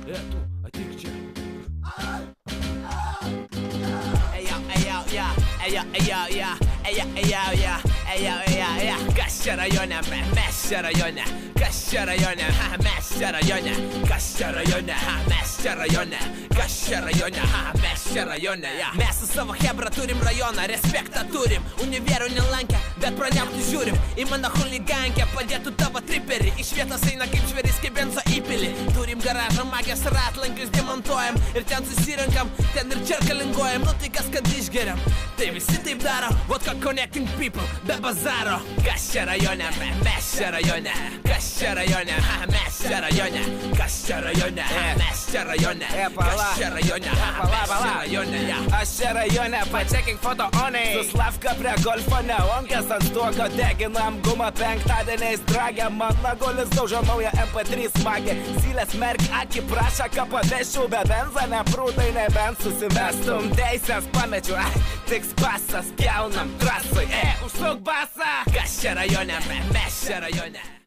Tu, ateik čia. Kas čia rajone, mes čia rajone. Kas čia rajone, mes čia rajone. Kas čia rajone, mes čia rajone. Kas čia rajone, mes čia rajone. Mes su savo hebra turim rajoną, respektą turim. Univerų nelankę, bet praniauti žiūrim. Į mano huligankę padėtų tavo triperį. Iš vietos eina kaip žvėris, kaip benzo įpilį. Turim garažą, magės ratlankius demontuojam. Ir ten susirenkam, ten ir čerkalinguojam. Nu tai kas kad išgeriam, tai visi taip daro. Vodka connecting people, be bazaro. Kas čia rajone, mes čia rajone. Kas čia rajone, mes čia rajone. Kas čia rajone, mes čia rajone. Kas čia rajone, mes čia rajone. Aš čia rajone, pačekink foto onai. Su Slavka prie golfo neonkės ant stuoko deginam gumą penktadieniais dragę. Mano gulis daužo naują MP3 smagę. Zylės merk akį prašą, ką paveščiau, be benza neprūtai, nebent susimestum. Teisės pamečiu, tik spasas pjaunam trasoj, užsuk basą. Kas čia rajone, mes čia rajone.